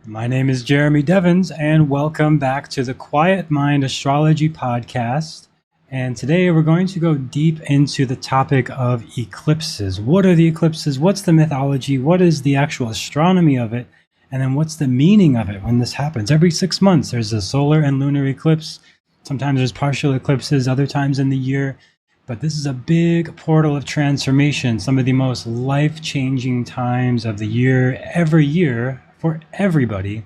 My name is Jeremy Devins, and welcome back to the Quiet Mind Astrology Podcast. And today we're going to go deep into the topic of eclipses. What are the eclipses? What's the mythology? What is the actual astronomy of it? And then what's the meaning of it when this happens? Every 6 months, there's a solar and lunar eclipse. Sometimes there's partial eclipses, other times in the year. But this is a big portal of transformation, some of the most life-changing times of the year, every year, for everybody.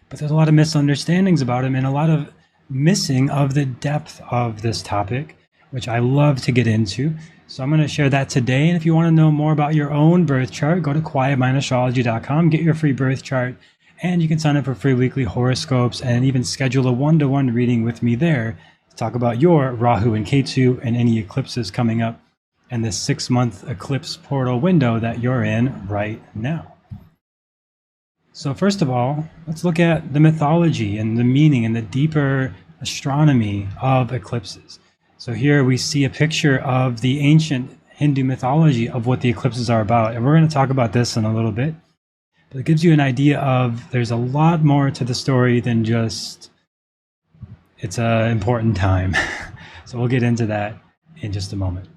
But there's a lot of misunderstandings about him and a lot of missing of the depth of this topic, which I love to get into. So I'm going to share that today. And if you want to know more about your own birth chart, go to quietmindastrology.com, get your free birth chart, and you can sign up for free weekly horoscopes and even schedule a one-to-one reading with me there to talk about your Rahu and Ketu and any eclipses coming up and this 6-month eclipse portal window that you're in right now. So first of all, let's look at the mythology and the meaning and the deeper astronomy of eclipses. So here we see a picture of the ancient Hindu mythology of what the eclipses are about. And we're going to talk about this in a little bit. But it gives you an idea of there's a lot more to the story than just it's an important time. So we'll get into that in just a moment.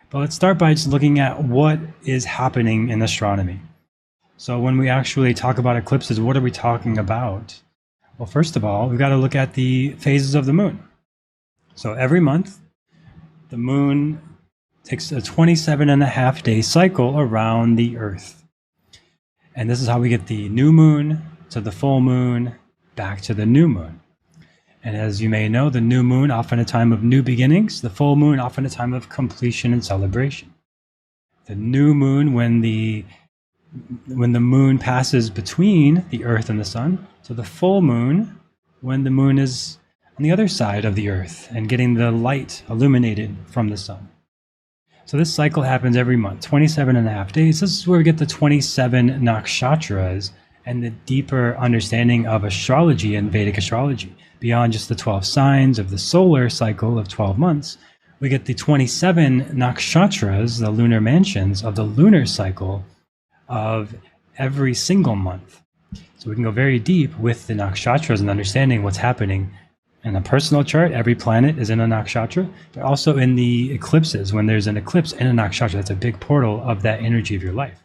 But let's start by just looking at what is happening in astronomy. So when we actually talk about eclipses, what are we talking about? Well, first of all, we've got to look at the phases of the moon. So every month, the moon takes a 27.5-day cycle around the Earth. And this is how we get the new moon to the full moon, back to the new moon. And as you may know, the new moon, often a time of new beginnings, the full moon, often a time of completion and celebration. The new moon, when the moon passes between the Earth and the sun, so the full moon, when the moon is on the other side of the Earth and getting the light illuminated from the sun. So this cycle happens every month, 27.5 days. This is where we get the 27 nakshatras and the deeper understanding of astrology and Vedic astrology. Beyond just the 12 signs of the solar cycle of 12 months, we get the 27 nakshatras, the lunar mansions of the lunar cycle of every single month. So we can go very deep with the nakshatras and understanding what's happening in a personal chart. Every planet is in a nakshatra, but also in the eclipses. When there's an eclipse in a nakshatra, that's a big portal of that energy of your life.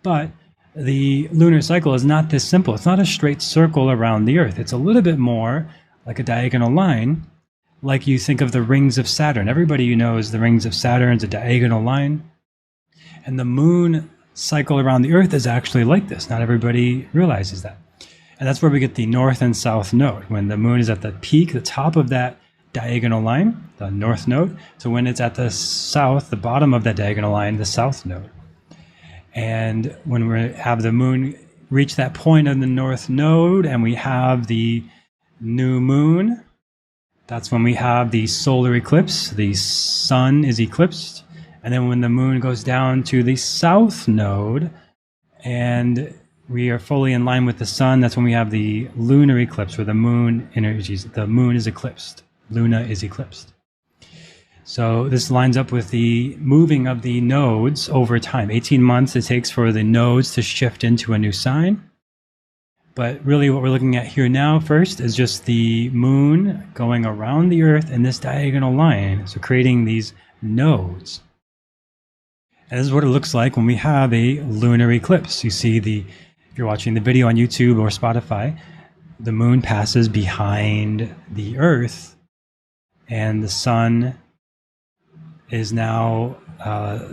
But the lunar cycle is not this simple. It's not a straight circle around the Earth. It's a little bit more like a diagonal line, like you think of the rings of Saturn. Everybody knows the rings of Saturn is a diagonal line. And the moon cycle around the Earth is actually like this. Not everybody realizes that. And that's where we get the north and south node. When the moon is at the peak, the top of that diagonal line, the north node. So when it's at the south, the bottom of that diagonal line, the south node. And when we have the moon reach that point on the north node and we have the new moon, that's when we have the solar eclipse. The sun is eclipsed. And then when the moon goes down to the south node and we are fully in line with the sun, that's when we have the lunar eclipse, where the moon energies, the moon is eclipsed. Luna is eclipsed. So this lines up with the moving of the nodes over time. 18 months it takes for the nodes to shift into a new sign. But really what we're looking at here now first is just the moon going around the Earth in this diagonal line. So creating these nodes. And this is what it looks like when we have a lunar eclipse. You see if you're watching the video on YouTube or Spotify, the moon passes behind the Earth and the sun is now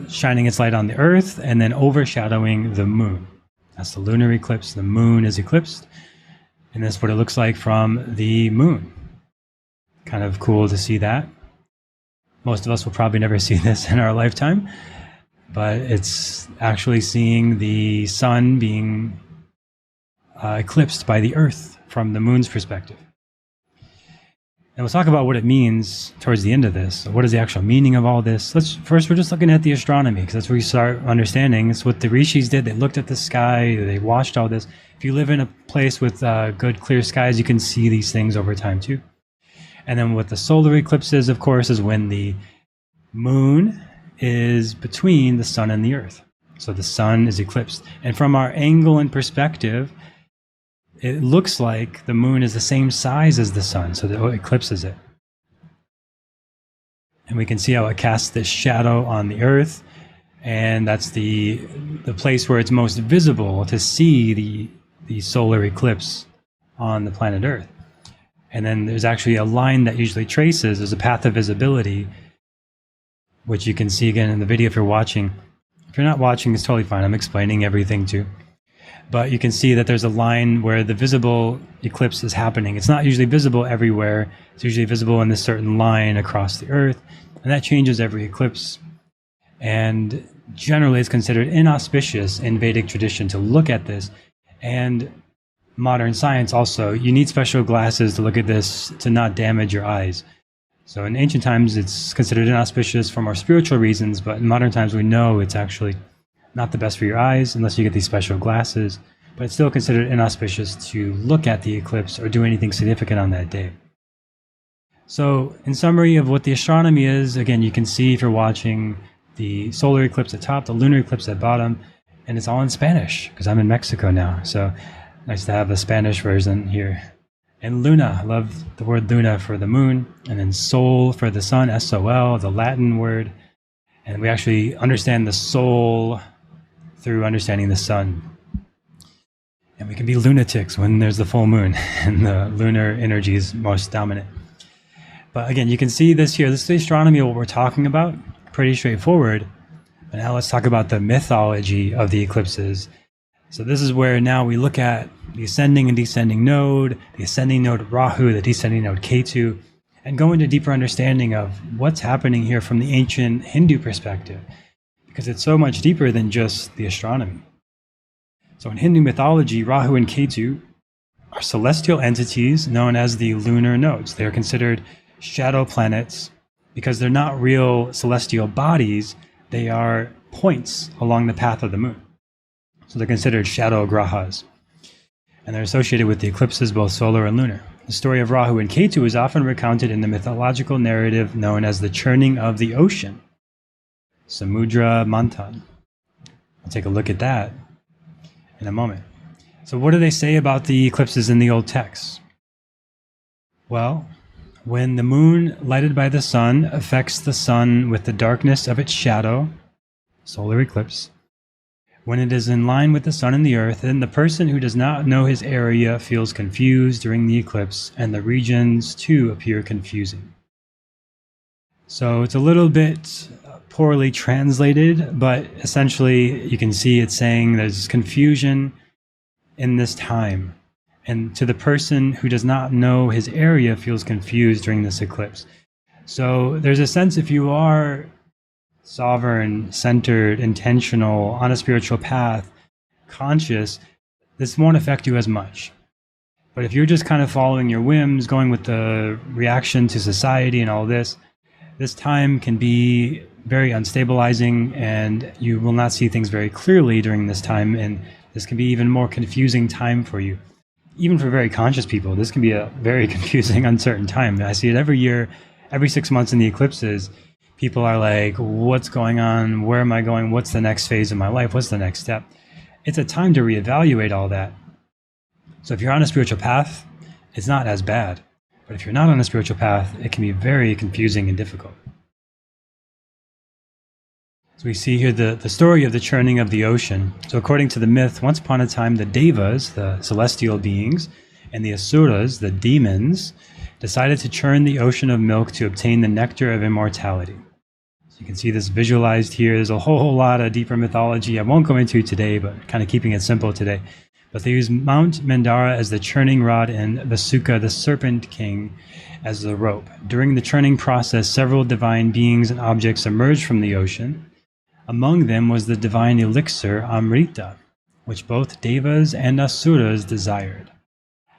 shining its light on the Earth and then overshadowing the moon. That's the lunar eclipse. The moon is eclipsed. And that's what it looks like from the moon. Kind of cool to see that. Most of us will probably never see this in our lifetime. But it's actually seeing the sun being eclipsed by the Earth from the moon's perspective. And we'll talk about what it means towards the end of this. So what is the actual meaning of all this? First, we're just looking at the astronomy, because that's where you start understanding. It's what the rishis did. They looked at the sky, they watched all this. If you live in a place with good clear skies, you can see these things over time too. And then what the solar eclipses, of course, is when the moon is between the sun and the Earth. So the sun is eclipsed. And from our angle and perspective, it looks like the moon is the same size as the sun, so it eclipses it. And we can see how it casts this shadow on the Earth, and that's the place where it's most visible to see the solar eclipse on the planet Earth. And then there's actually a line that usually traces, there's a path of visibility, which you can see again in the video if you're watching. If you're not watching, it's totally fine. I'm explaining everything too. But you can see that there's a line where the visible eclipse is happening. It's not usually visible everywhere. It's usually visible in this certain line across the Earth. And that changes every eclipse. And generally it's considered inauspicious in Vedic tradition to look at this. And modern science also, you need special glasses to look at this to not damage your eyes. So in ancient times, it's considered inauspicious for more spiritual reasons, but in modern times, we know it's actually not the best for your eyes unless you get these special glasses, but it's still considered inauspicious to look at the eclipse or do anything significant on that day. So in summary of what the astronomy is, again, you can see if you're watching the solar eclipse at top, the lunar eclipse at bottom, and it's all in Spanish because I'm in Mexico now. So nice to have the Spanish version here. And Luna, I love the word Luna for the moon, and then Sol for the sun, S-O-L, the Latin word. And we actually understand the soul through understanding the sun. And we can be lunatics when there's the full moon and the lunar energy is most dominant. But again, you can see this here. This is the astronomy of what we're talking about. Pretty straightforward. But now let's talk about the mythology of the eclipses. So this is where now we look at the ascending and descending node, the ascending node Rahu, the descending node Ketu, and go into deeper understanding of what's happening here from the ancient Hindu perspective, because it's so much deeper than just the astronomy. So in Hindu mythology, Rahu and Ketu are celestial entities known as the lunar nodes. They are considered shadow planets because they're not real celestial bodies, they are points along the path of the moon. So they're considered shadow grahas. And they're associated with the eclipses, both solar and lunar. The story of Rahu and Ketu is often recounted in the mythological narrative known as the churning of the ocean, Samudra Manthan. I'll take a look at that in a moment. So what do they say about the eclipses in the old texts? Well, when the moon, lighted by the sun, affects the sun with the darkness of its shadow, solar eclipse, when it is in line with the sun and the earth, then the person who does not know his area feels confused during the eclipse, and the regions too appear confusing. So it's a little bit poorly translated, but essentially you can see it's saying there's confusion in this time. And to the person who does not know his area feels confused during this eclipse. So there's a sense if you are sovereign, centered, intentional, on a spiritual path, conscious, this won't affect you as much. But if you're just kind of following your whims, going with the reaction to society and all this time can be very unstabilizing and you will not see things very clearly during this time, and this can be even more confusing time for you. Even for very conscious people, this can be a very confusing, uncertain time. I see it every year, every 6 months in the eclipses. People are like, what's going on? Where am I going? What's the next phase of my life? What's the next step? It's a time to reevaluate all that. So if you're on a spiritual path, it's not as bad. But if you're not on a spiritual path, it can be very confusing and difficult. So we see here the story of the churning of the ocean. So according to the myth, once upon a time, the Devas, the celestial beings, and the Asuras, the demons, decided to churn the ocean of milk to obtain the nectar of immortality. You can see this visualized here. There's a whole lot of deeper mythology I won't go into today, but kind of keeping it simple today. But they use Mount Mandara as the churning rod and Vasuka, the serpent king, as the rope. During the churning process, several divine beings and objects emerged from the ocean. Among them was the divine elixir Amrita, which both Devas and Asuras desired.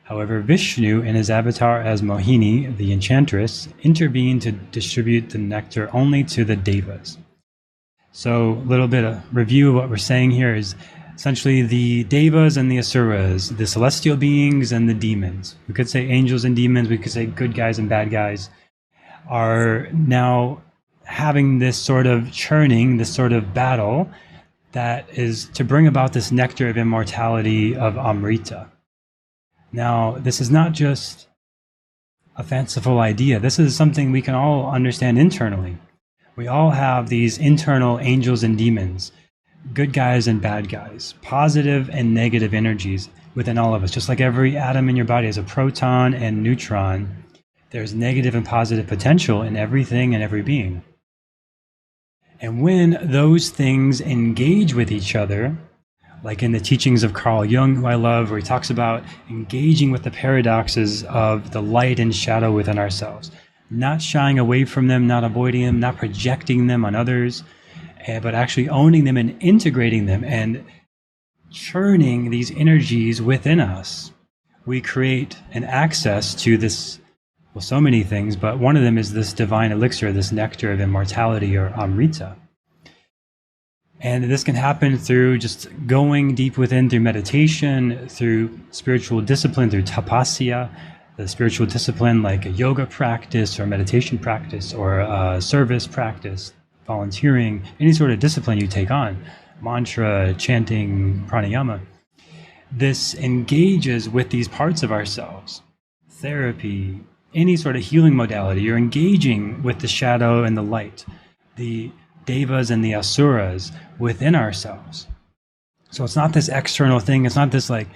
However, Vishnu, in his avatar as Mohini, the enchantress, intervened to distribute the nectar only to the Devas. So a little bit of review of what we're saying here is essentially the Devas and the Asuras, the celestial beings and the demons. We could say angels and demons, we could say good guys and bad guys, are now having this sort of churning, this sort of battle that is to bring about this nectar of immortality of Amrita. Now, this is not just a fanciful idea. This is something we can all understand internally. We all have these internal angels and demons, good guys and bad guys, positive and negative energies within all of us. Just like every atom in your body has a proton and neutron, there's negative and positive potential in everything and every being. And when those things engage with each other, like in the teachings of Carl Jung, who I love, where he talks about engaging with the paradoxes of the light and shadow within ourselves, not shying away from them, not avoiding them, not projecting them on others, but actually owning them and integrating them and churning these energies within us, we create an access to this, well, so many things, but one of them is this divine elixir, this nectar of immortality, or Amrita. And this can happen through just going deep within through meditation, through spiritual discipline, through tapasya, the spiritual discipline like a yoga practice or meditation practice or a service practice, volunteering, any sort of discipline you take on, mantra, chanting, pranayama. This engages with these parts of ourselves. Therapy, any sort of healing modality, you're engaging with the shadow and the light, the devas and the asuras within ourselves. So it's not this external thing. It's not this like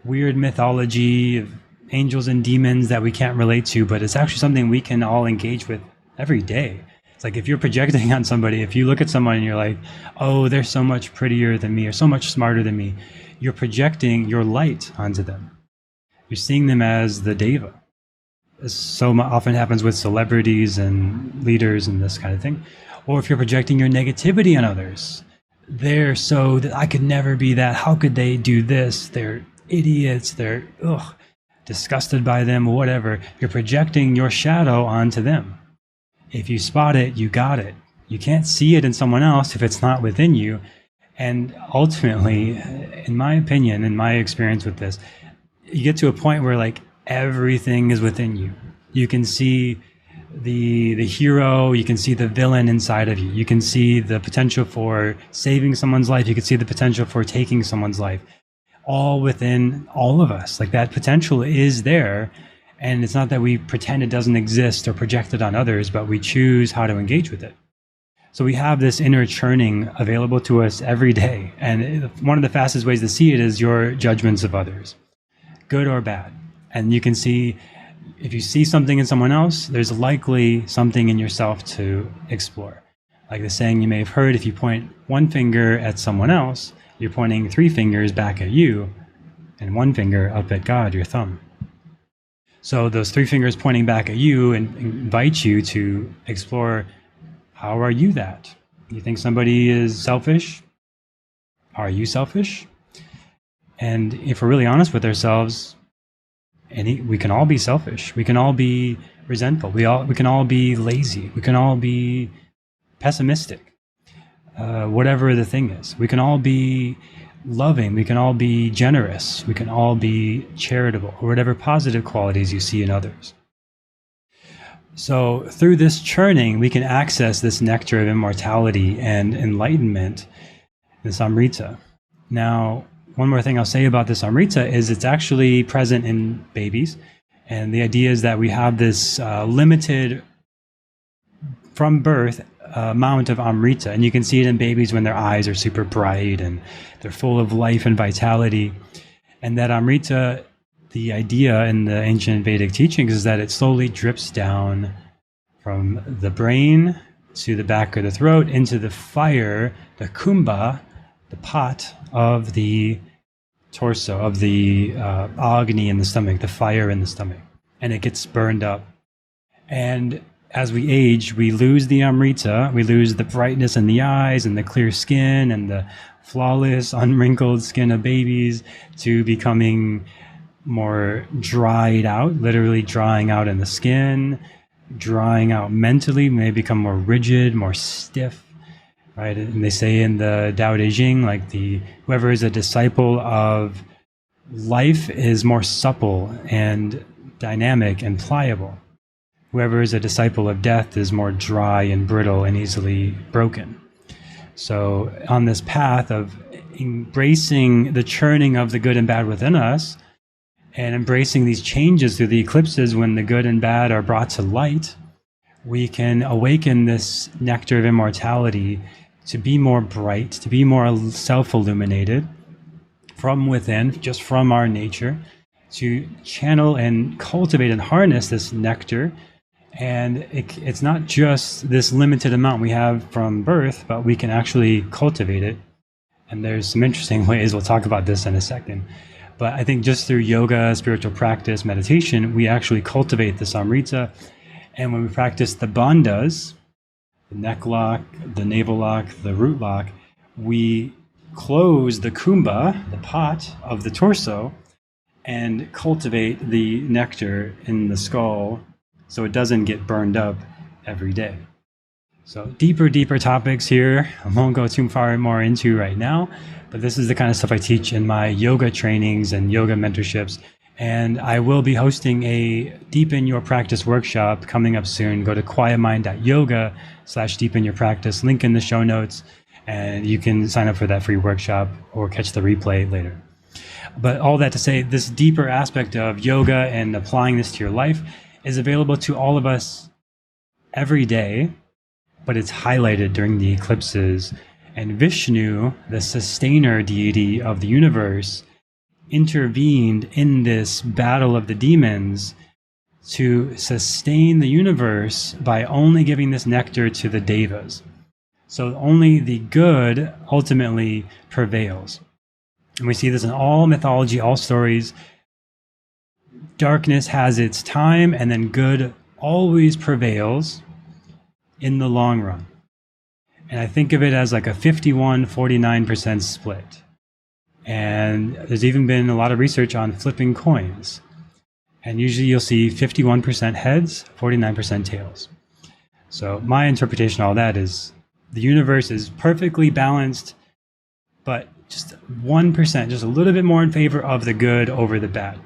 weird mythology of angels and demons that we can't relate to, but it's actually something we can all engage with every day. It's like if you're projecting on somebody, if you look at someone and you're like, oh, they're so much prettier than me or so much smarter than me, you're projecting your light onto them. You're seeing them as the deva. This so often happens with celebrities and leaders and this kind of thing. Or if you're projecting your negativity on others, they're so that I could never be that. How could they do this? They're idiots. They're disgusted by them, whatever. You're projecting your shadow onto them. If you spot it, you got it. You can't see it in someone else if it's not within you. And ultimately, in my opinion, in my experience with this, you get to a point where like everything is within you. You can see the hero, you can see the villain inside of you. You can see the potential for saving someone's life. You can see the potential for taking someone's life. All within all of us. Like that potential is there. And it's not that we pretend it doesn't exist or project it on others, but we choose how to engage with it. So we have this inner churning available to us every day. And one of the fastest ways to see it is your judgments of others, good or bad. And you can see, if you see something in someone else, there's likely something in yourself to explore. Like the saying you may have heard, if you point one finger at someone else, you're pointing 3 fingers back at you and 1 finger up at God, your thumb. So those 3 fingers pointing back at you and invite you to explore, how are you that? You think somebody is selfish? Are you selfish? And if we're really honest with ourselves, we can all be selfish. We can all be resentful. We can all be lazy. We can all be pessimistic. Whatever the thing is, we can all be loving. We can all be generous. We can all be charitable, or whatever positive qualities you see in others. So through this churning, we can access this nectar of immortality and enlightenment, this Amrita. Now, one more thing I'll say about this Amrita is it's actually present in babies. And the idea is that we have this limited, from birth, amount of Amrita. And you can see it in babies when their eyes are super bright and they're full of life and vitality. And that Amrita, the idea in the ancient Vedic teachings is that it slowly drips down from the brain to the back of the throat into the fire, the kumbha, the pot of the torso, of the agni in the stomach, the fire in the stomach, and it gets burned up. And as we age, we lose the Amrita, we lose the brightness in the eyes and the clear skin and the flawless, unwrinkled skin of babies, to becoming more dried out, literally drying out in the skin, drying out mentally, may become more rigid, more stiff. Right, and they say in the Tao Te Ching, like whoever is a disciple of life is more supple and dynamic and pliable. Whoever is a disciple of death is more dry and brittle and easily broken. So on this path of embracing the churning of the good and bad within us, and embracing these changes through the eclipses when the good and bad are brought to light, we can awaken this nectar of immortality to be more bright, to be more self-illuminated from within, just from our nature, to channel and cultivate and harness this nectar. And it's not just this limited amount we have from birth, but we can actually cultivate it. And there's some interesting ways, we'll talk about this in a second. But I think just through yoga, spiritual practice, meditation, we actually cultivate this Amrita. And when we practice the bandhas, the neck lock, the navel lock, the root lock, we close the kumbha, the pot of the torso, and cultivate the nectar in the skull so it doesn't get burned up every day. So deeper topics here. I won't go too far more into right now, but this is the kind of stuff I teach in my yoga trainings and yoga mentorships. And I will be hosting a Deepen Your Practice workshop coming up soon. Go to quietmind.yoga/deepen your practice, link in the show notes, and you can sign up for that free workshop or catch the replay later. But all that to say, this deeper aspect of yoga and applying this to your life is available to all of us every day, but it's highlighted during the eclipses. And Vishnu, the sustainer deity of the universe, intervened in this battle of the demons to sustain the universe by only giving this nectar to the devas. So only the good ultimately prevails. And we see this in all mythology, all stories. Darkness has its time, and then good always prevails in the long run. And I think of it as like a 51-49% split. And there's even been a lot of research on flipping coins. And usually you'll see 51% heads, 49% tails. So my interpretation of all that is the universe is perfectly balanced, but just 1%, just a little bit more in favor of the good over the bad.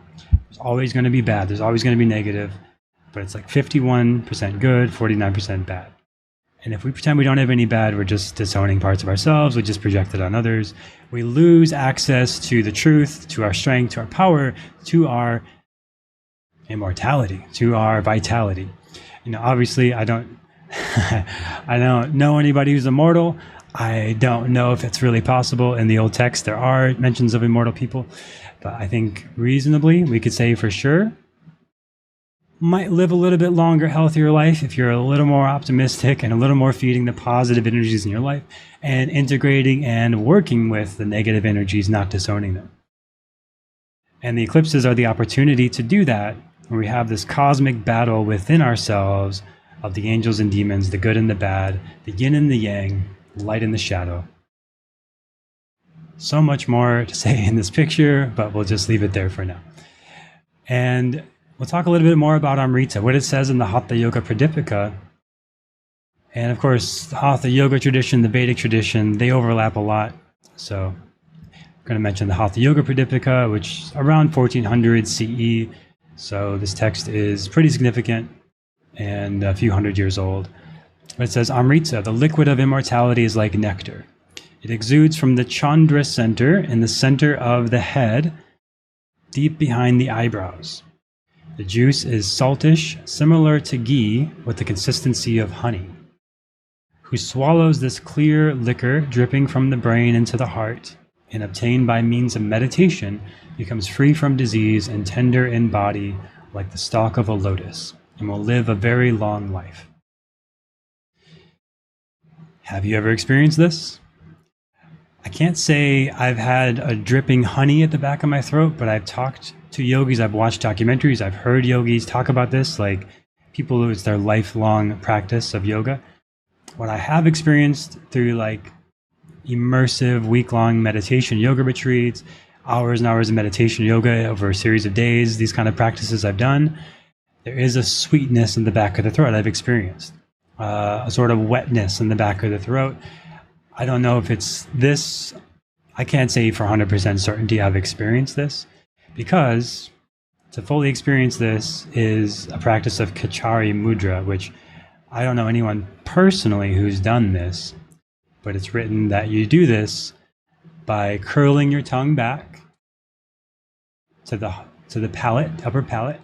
There's always going to be bad. There's always going to be negative, but it's like 51% good, 49% bad. And if we pretend we don't have any bad, we're just disowning parts of ourselves. We just project it on others. We lose access to the truth, to our strength, to our power, to our immortality, to our vitality. You know, obviously, I don't know anybody who's immortal. I don't know if it's really possible. In the old text, there are mentions of immortal people, but I think reasonably, we could say for sure, might live a little bit longer, healthier life if you're a little more optimistic and a little more feeding the positive energies in your life and integrating and working with the negative energies, not disowning them. And the eclipses are the opportunity to do that, where we have this cosmic battle within ourselves of the angels and demons, the good and the bad, the yin and the yang, the light and the shadow. So much more to say in this picture, but we'll just leave it there for now. And we'll talk a little bit more about Amrita, what it says in the Hatha Yoga Pradipika. And of course, the Hatha Yoga tradition, the Vedic tradition, they overlap a lot. So I'm going to mention the Hatha Yoga Pradipika, which is around 1400 CE. So this text is pretty significant and a few hundred years old. But it says, Amrita, the liquid of immortality, is like nectar. It exudes from the Chandra center in the center of the head, deep behind the eyebrows. The juice is saltish, similar to ghee, with the consistency of honey. Who swallows this clear liquor dripping from the brain into the heart, and obtained by means of meditation, becomes free from disease and tender in body like the stalk of a lotus, and will live a very long life. Have you ever experienced this? I can't say I've had a dripping honey at the back of my throat, but I've talked to yogis, I've watched documentaries, I've heard yogis talk about this, like people who it's their lifelong practice of yoga. What I have experienced through like immersive week-long meditation yoga retreats, hours and hours of meditation yoga over a series of days, these kind of practices I've done, there is a sweetness in the back of the throat I've experienced, a sort of wetness in the back of the throat. I don't know if it's this. I can't say for 100% certainty I've experienced this, because to fully experience this is a practice of Kachari Mudra, which I don't know anyone personally who's done this, but it's written that you do this by curling your tongue back to the to the palate, upper palate,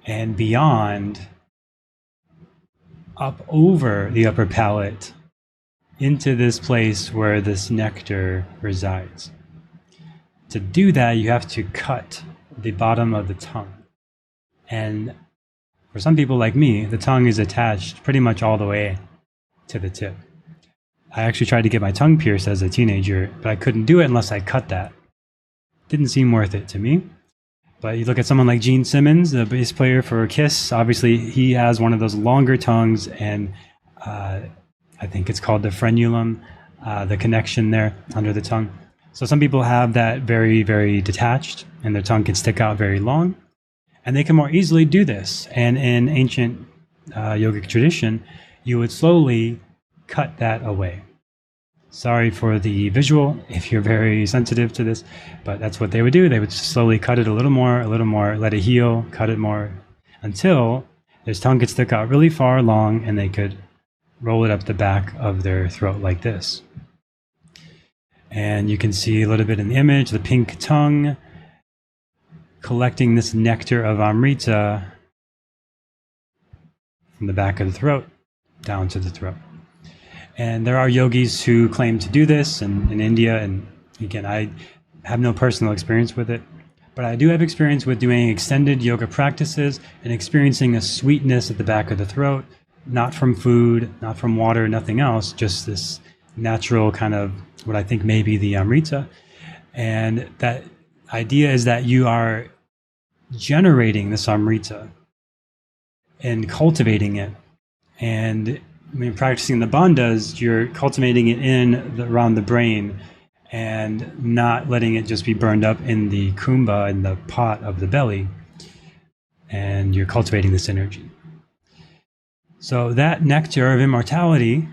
and beyond, up over the upper palate, into this place where this nectar resides. To do that, you have to cut the bottom of the tongue. And for some people like me, the tongue is attached pretty much all the way to the tip. I actually tried to get my tongue pierced as a teenager, but I couldn't do it unless I cut that. Didn't seem worth it to me. But you look at someone like Gene Simmons, the bass player for Kiss, obviously he has one of those longer tongues, and I think it's called the frenulum, the connection there under the tongue. So some people have that very, very detached, and their tongue can stick out very long, and they can more easily do this. And in ancient yogic tradition, you would slowly cut that away. Sorry for the visual if you're very sensitive to this, but that's what they would do. They would slowly cut it a little more, let it heal, cut it more, until their tongue could stick out really far along and they could roll it up the back of their throat like this. And you can see a little bit in the image, the pink tongue collecting this nectar of Amrita from the back of the throat down to the throat. And there are yogis who claim to do this in India. And again, I have no personal experience with it, but I do have experience with doing extended yoga practices and experiencing a sweetness at the back of the throat, not from food, not from water, nothing else, just this natural kind of what I think may be the Amrita. And that idea is that you are generating this Amrita and cultivating it. And when practicing the bandhas, you're cultivating it around the brain and not letting it just be burned up in the kumbha, in the pot of the belly. And you're cultivating this energy. So that nectar of immortality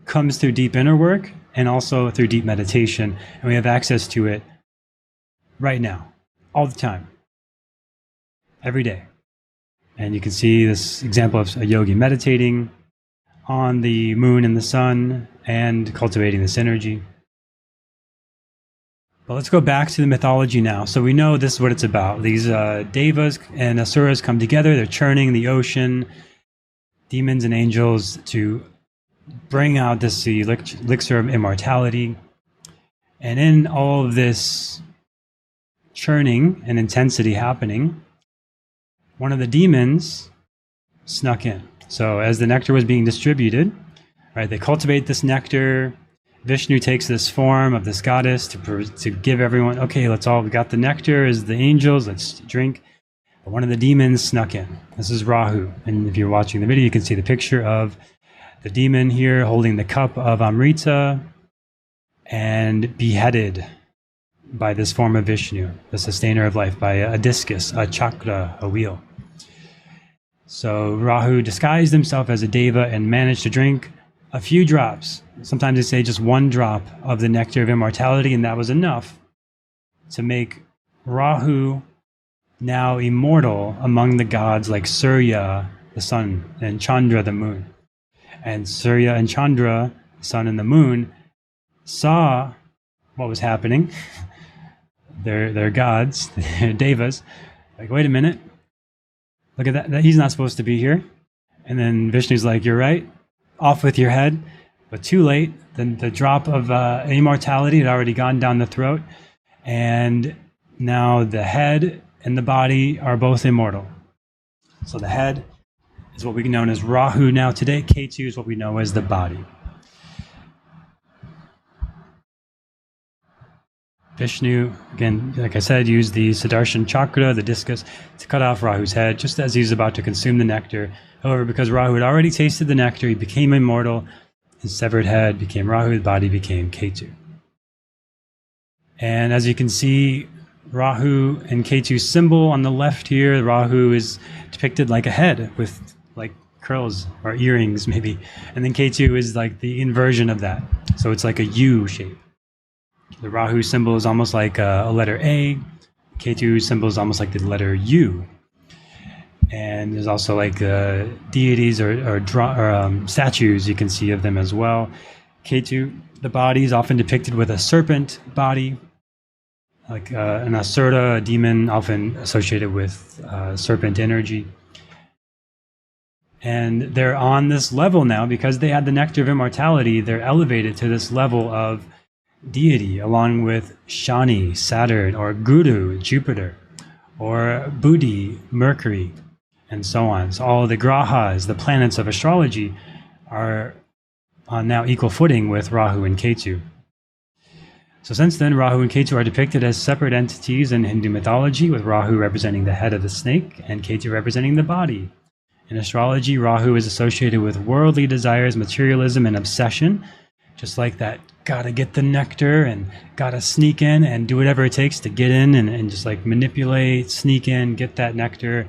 comes through deep inner work and also through deep meditation. And we have access to it right now, all the time, every day. And you can see this example of a yogi meditating on the moon and the sun and cultivating this energy. But let's go back to the mythology now. So we know this is what it's about. These devas and asuras come together. They're churning the ocean, demons and angels, to bring out this elixir of immortality. And in all of this churning and intensity happening, one of the demons snuck in. So as the nectar was being distributed, right, they cultivate this nectar. Vishnu takes this form of this goddess to give everyone, okay, we got the nectar as the angels, let's drink. But one of the demons snuck in. This is Rahu. And if you're watching the video, you can see the picture of the demon here holding the cup of Amrita and beheaded by this form of Vishnu, the sustainer of life, by a discus, a chakra, a wheel. So Rahu disguised himself as a deva and managed to drink a few drops. Sometimes they say just one drop of the nectar of immortality, and that was enough to make Rahu now immortal among the gods like Surya, the sun, and Chandra, the moon. And Surya and Chandra, the sun and the moon, saw what was happening. They're gods, they're devas. Like, wait a minute. Look at that. He's not supposed to be here. And then Vishnu's like, you're right. Off with your head. But too late. Then the drop of immortality had already gone down the throat. And now the head and the body are both immortal. So the head is what we know as Rahu now today. Ketu is what we know as the body. Vishnu, again, like I said, used the Sudarshan chakra, the discus, to cut off Rahu's head, just as he was about to consume the nectar. However, because Rahu had already tasted the nectar, he became immortal. His severed head became Rahu, his body became Ketu. And as you can see, Rahu and Ketu's symbol on the left here, Rahu is depicted like a head with like curls or earrings maybe. And then Ketu is like the inversion of that. So it's like a U shape. The Rahu symbol is almost like a letter A. Ketu symbol is almost like the letter U. And there's also like deities or statues you can see of them as well. Ketu, the body is often depicted with a serpent body. like an asura, a demon often associated with serpent energy. And they're on this level now because they had the nectar of immortality. They're elevated to this level of deity, along with Shani, Saturn, or Guru, Jupiter, or Buddhi, Mercury, and so on. So all the grahas, the planets of astrology, are on now equal footing with Rahu and Ketu. So since then, Rahu and Ketu are depicted as separate entities in Hindu mythology, with Rahu representing the head of the snake and Ketu representing the body. In astrology, Rahu is associated with worldly desires, materialism, and obsession, just like that gotta get the nectar and gotta sneak in and do whatever it takes to get in and just like manipulate, sneak in, get that nectar.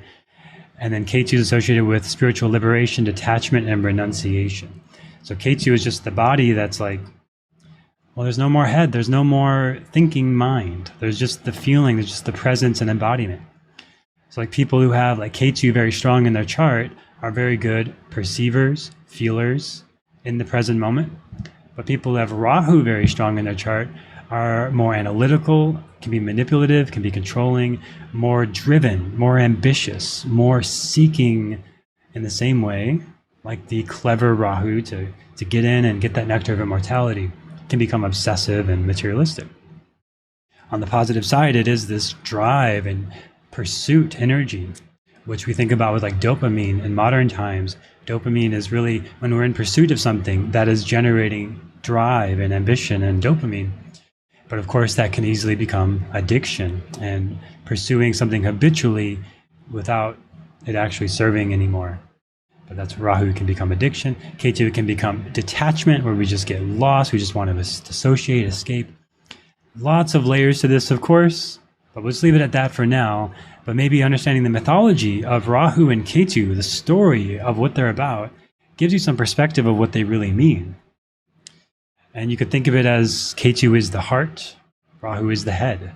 And then Ketu is associated with spiritual liberation, detachment, and renunciation. So Ketu is just the body that's like, well, there's no more head, there's no more thinking mind. There's just the feeling, there's just the presence and embodiment. So like people who have like Ketu very strong in their chart are very good perceivers, feelers in the present moment. But people who have Rahu very strong in their chart are more analytical, can be manipulative, can be controlling, more driven, more ambitious, more seeking in the same way, like the clever Rahu to get in and get that nectar of immortality, can become obsessive and materialistic. On the positive side, it is this drive and pursuit energy, which we think about with like dopamine in modern times. Dopamine is really when we're in pursuit of something that is generating drive and ambition and dopamine. But of course, that can easily become addiction and pursuing something habitually without it actually serving anymore. But that's Rahu can become addiction. Ketu can become detachment, where we just get lost. We just want to dissociate, escape. Lots of layers to this, of course, but let's leave it at that for now. But maybe understanding the mythology of Rahu and Ketu, the story of what they're about, gives you some perspective of what they really mean. And you could think of it as Ketu is the heart, Rahu is the head.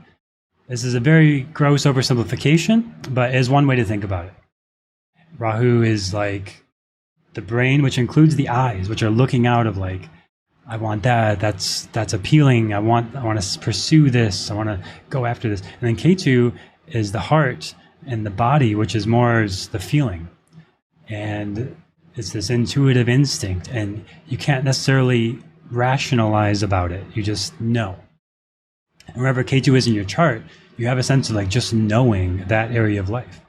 This is a very gross oversimplification, but is one way to think about it. Rahu is like the brain, which includes the eyes, which are looking out of like, I want that, that's appealing, I want to pursue this, I want to go after this. And then Ketu is the heart and the body, which is more the feeling. And it's this intuitive instinct, and you can't necessarily rationalize about it, you just know. And wherever Ketu is in your chart, you have a sense of like just knowing that area of life.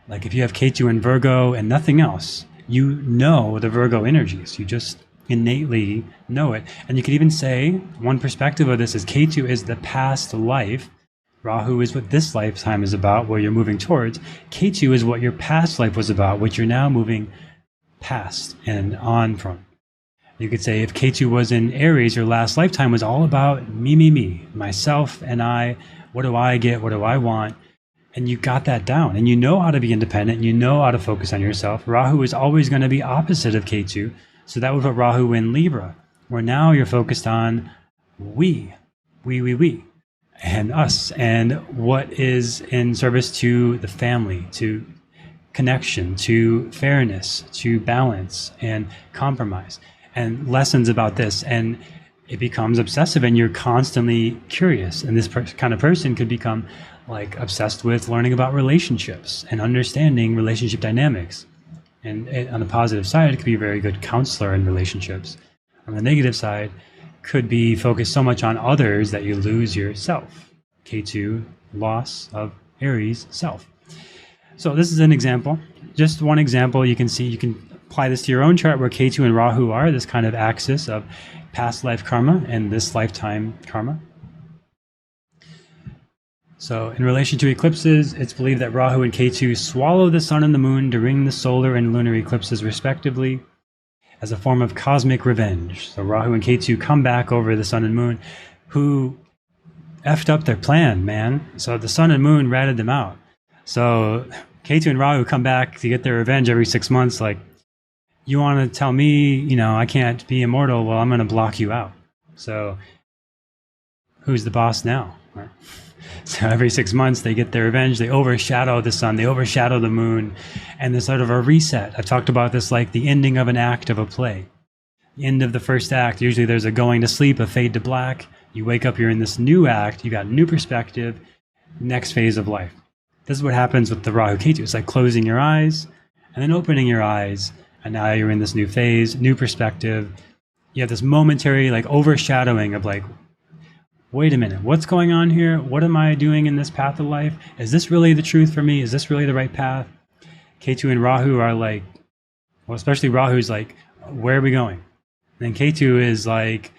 Like if you have Ketu in Virgo and nothing else, you know the Virgo energies. You just innately know it. And you could even say, one perspective of this is Ketu is the past life. Rahu is what this lifetime is about, where you're moving towards. Ketu is what your past life was about, what you're now moving past and on from. You could say if Ketu was in Aries, your last lifetime was all about me, myself and I. What do I get? What do I want? And you got that down, and you know how to be independent, and you know how to focus on yourself. Rahu is always going to be opposite of Ketu, so that would put Rahu in Libra, where now you're focused on we, and us, and what is in service to the family, to connection, to fairness, to balance, and compromise, and lessons about this. And it becomes obsessive, and you're constantly curious, and this kind of person could become like obsessed with learning about relationships and understanding relationship dynamics. And on the positive side, it could be a very good counselor in relationships. On the negative side, could be focused so much on others that you lose yourself. Ketu, loss of Aries, self. So this is an example, just one example. You can see, you can apply this to your own chart where Ketu and Rahu are, this kind of axis of past life karma and this lifetime karma. So in relation to eclipses, it's believed that Rahu and Ketu swallow the sun and the moon during the solar and lunar eclipses respectively as a form of cosmic revenge. So Rahu and Ketu come back over the sun and moon who effed up their plan, man. So the sun and moon ratted them out. So Ketu and Rahu come back to get their revenge every 6 months. Like, you want to tell me, I can't be immortal? Well, I'm going to block you out. So who's the boss now? Right? So every 6 months they get their revenge. They overshadow the sun, they overshadow the moon, and there's sort of a reset. I've talked about this like the ending of an act of a play. The end of the first act, usually there's a going to sleep, a fade to black. You wake up, you're in this new act, you got new perspective, next phase of life. This is what happens with the Rahu Ketu. It's like closing your eyes and then opening your eyes, and now you're in this new phase, new perspective. You have this momentary like overshadowing of like, wait a minute, what's going on here? What am I doing in this path of life? Is this really the truth for me? Is this really the right path? Ketu and Rahu are like, well, especially Rahu's like, where are we going? And then Ketu is like,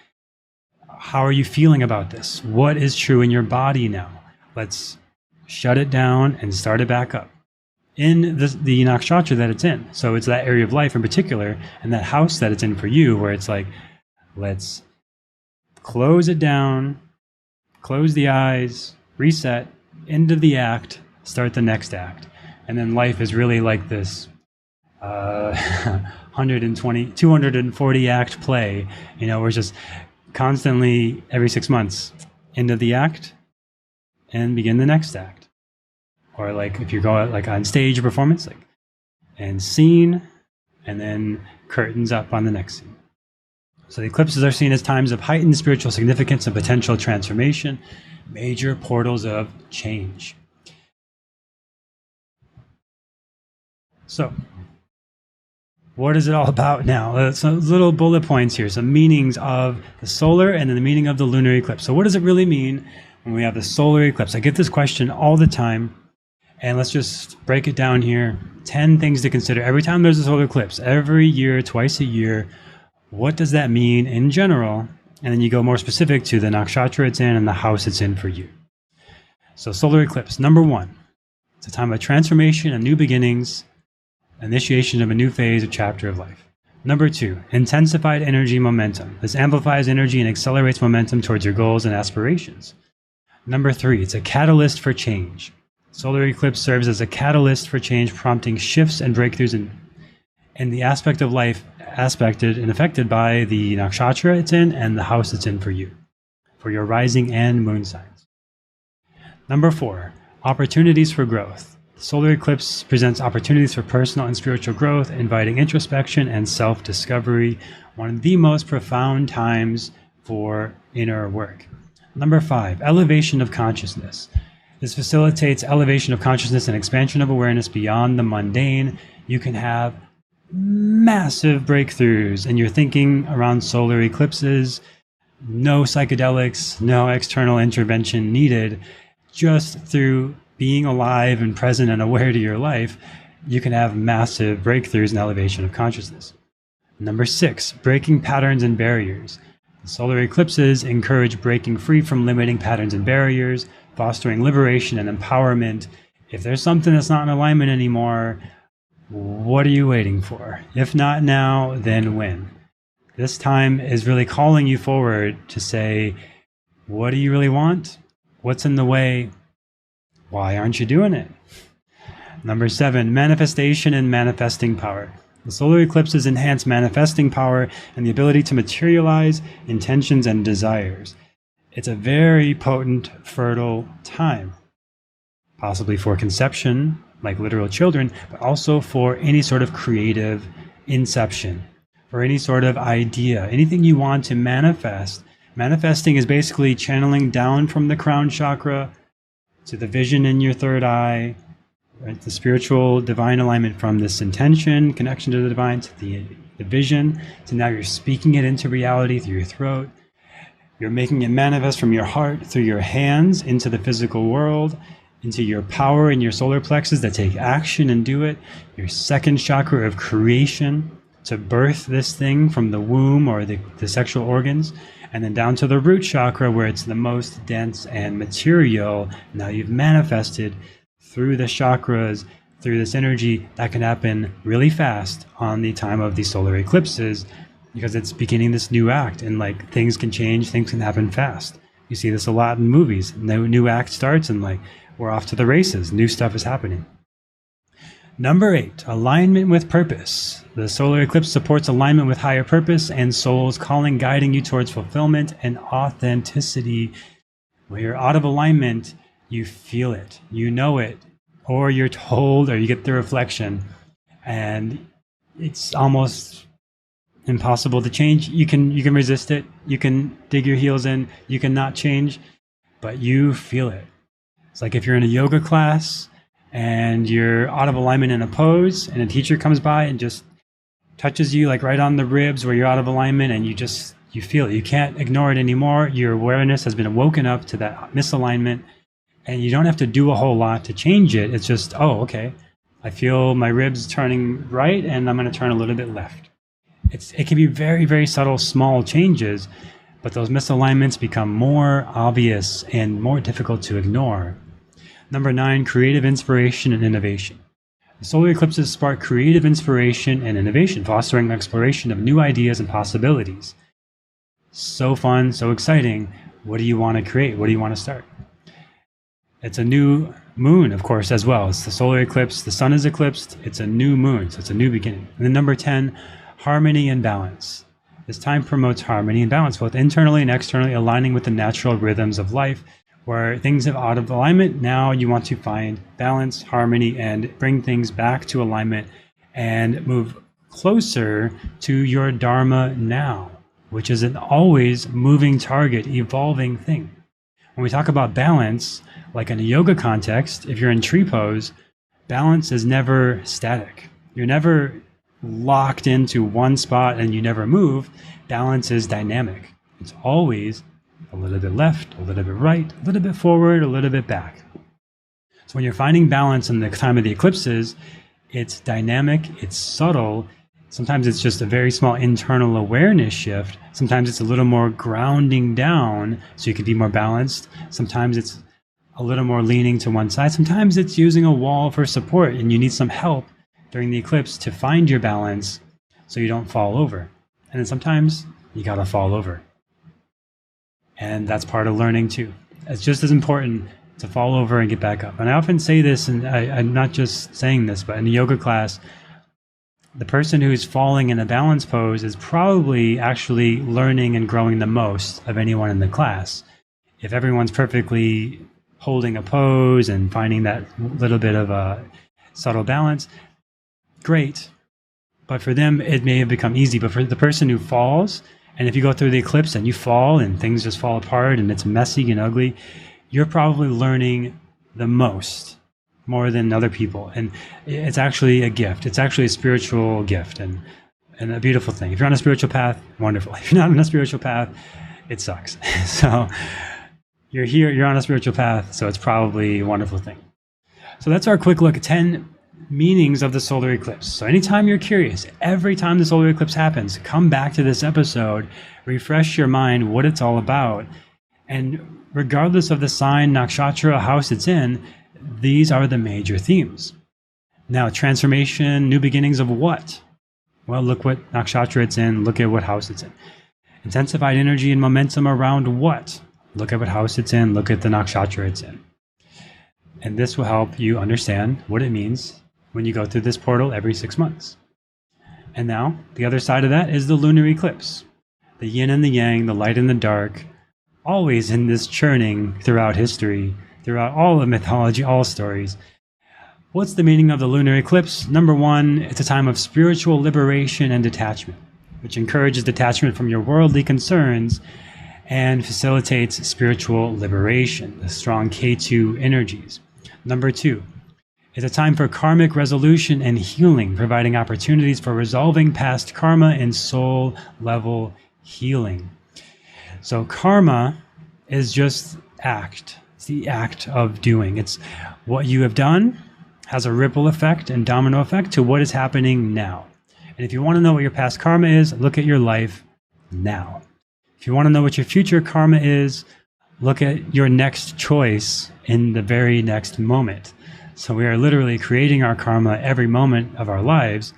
how are you feeling about this? What is true in your body now? Let's shut it down and start it back up in the nakshatra that it's in. So it's that area of life in particular, and that house that it's in for you, where it's like, let's close it down, close the eyes, reset, end of the act, start the next act. And then life is really like this 120, 240 act play, you know, where it's just constantly every 6 months, end of the act and begin the next act. Or like if you're going like on stage performance, like, and scene, and then curtains up on the next scene. So the eclipses are seen as times of heightened spiritual significance and potential transformation, major portals of change. So, what is it all about now? Some little bullet points here, some meanings of the solar and then the meaning of the lunar eclipse. So what does it really mean when we have the solar eclipse? I get this question all the time, and let's just break it down here. 10 things to consider every time there's a solar eclipse, every year, twice a year. What does that mean in general? And then you go more specific to the nakshatra it's in and the house it's in for you. So solar eclipse, number 1, it's a time of transformation and new beginnings, initiation of a new phase or chapter of life. Number 2, intensified energy momentum. This amplifies energy and accelerates momentum towards your goals and aspirations. Number 3, it's a catalyst for change. Solar eclipse serves as a catalyst for change, prompting shifts and breakthroughs in the aspect of life aspected and affected by the nakshatra it's in and the house it's in for you, for your rising and moon signs. Number 4, opportunities for growth. The solar eclipse presents opportunities for personal and spiritual growth, inviting introspection and self-discovery, one of the most profound times for inner work. Number 5, elevation of consciousness. This facilitates elevation of consciousness and expansion of awareness beyond the mundane. You can have massive breakthroughs in your thinking around solar eclipses. No psychedelics, no external intervention needed. Just through being alive and present and aware to your life, you can have massive breakthroughs in elevation of consciousness. Number 6, breaking patterns and barriers. The solar eclipses encourage breaking free from limiting patterns and barriers, fostering liberation and empowerment. If there's something that's not in alignment anymore, what are you waiting for? If not now, then when? This time is really calling you forward to say, what do you really want? What's in the way? Why aren't you doing it? Number 7, manifestation and manifesting power. The solar eclipses enhance manifesting power and the ability to materialize intentions and desires. It's a very potent, fertile time, possibly for conception, like literal children, but also for any sort of creative inception, for any sort of idea, anything you want to manifest. Manifesting is basically channeling down from the crown chakra to the vision in your third eye, right? The spiritual divine alignment from this intention, connection to the divine, to the vision. So now you're speaking it into reality through your throat. You're making it manifest from your heart, through your hands, into the physical world, into your power in your solar plexus that take action and do it. Your second chakra of creation to birth this thing from the womb or the sexual organs. And then down to the root chakra where it's the most dense and material. Now you've manifested through the chakras, through this energy. That can happen really fast on the time of the solar eclipses because it's beginning this new act, and like things can change, things can happen fast. You see this a lot in movies. No new act starts and like we're off to the races. New stuff is happening. Number 8, alignment with purpose. The solar eclipse supports alignment with higher purpose and soul's calling, guiding you towards fulfillment and authenticity. When you're out of alignment, you feel it, you know it, or you're told, or you get the reflection, and it's almost impossible to change. You can resist it. You can dig your heels in. You can not change, but you feel it. It's like if you're in a yoga class and you're out of alignment in a pose, and a teacher comes by and just touches you like right on the ribs where you're out of alignment, and you feel it. You can't ignore it anymore. Your awareness has been woken up to that misalignment, and you don't have to do a whole lot to change it. It's just, oh, okay, I feel my ribs turning right, and I'm going to turn a little bit left. It can be very, very subtle, small changes, but those misalignments become more obvious and more difficult to ignore. Number 9, creative inspiration and innovation. The solar eclipses spark creative inspiration and innovation, fostering exploration of new ideas and possibilities. So fun, so exciting. What do you want to create? What do you want to start? It's a new moon, of course, as well. It's the solar eclipse. The sun is eclipsed. It's a new moon, so it's a new beginning. And then number 10, harmony and balance. This time promotes harmony and balance, both internally and externally, aligning with the natural rhythms of life. Where things are out of alignment, now you want to find balance, harmony, and bring things back to alignment and move closer to your Dharma now, which is an always moving target, evolving thing. When we talk about balance, like in a yoga context, if you're in tree pose, balance is never static. You're never locked into one spot and you never move. Balance is dynamic. It's always a little bit left, a little bit right, a little bit forward, a little bit back. So when you're finding balance in the time of the eclipses, it's dynamic, it's subtle. Sometimes it's just a very small internal awareness shift. Sometimes it's a little more grounding down so you can be more balanced. Sometimes it's a little more leaning to one side. Sometimes it's using a wall for support and you need some help during the eclipse to find your balance so you don't fall over. And then sometimes you gotta fall over. And that's part of learning too. It's just as important to fall over and get back up. And I often say this, and I'm not just saying this, but in a yoga class, the person who's falling in a balance pose is probably actually learning and growing the most of anyone in the class. If everyone's perfectly holding a pose and finding that little bit of a subtle balance, great. But for them, it may have become easy. But for the person who falls, and if you go through the eclipse and you fall and things just fall apart and it's messy and ugly, you're probably learning the most, more than other people. And it's actually a gift. It's actually a spiritual gift and a beautiful thing. If you're on a spiritual path, wonderful. If you're not on a spiritual path, it sucks. So you're here, you're on a spiritual path, so it's probably a wonderful thing. So that's our quick look at 10 meanings of the solar eclipse. So anytime you're curious, every time the solar eclipse happens, come back to this episode, refresh your mind what it's all about. And regardless of the sign, nakshatra, house it's in, these are the major themes. Now, transformation, new beginnings of what? Well, look what nakshatra it's in, look at what house it's in. Intensified energy and momentum around what? Look at what house it's in, look at the nakshatra it's in. And this will help you understand what it means when you go through this portal every 6 months. And now, the other side of that is the lunar eclipse. The yin and the yang, the light and the dark, always in this churning throughout history, throughout all of mythology, all stories. What's the meaning of the lunar eclipse? Number 1, it's a time of spiritual liberation and detachment, which encourages detachment from your worldly concerns and facilitates spiritual liberation, the strong Ketu energies. Number 2, it's a time for karmic resolution and healing, providing opportunities for resolving past karma and soul level healing. So karma is just act. It's the act of doing. It's what you have done has a ripple effect and domino effect to what is happening now. And if you want to know what your past karma is, look at your life now. If you want to know what your future karma is, look at your next choice in the very next moment. So we are literally creating our karma every moment of our lives.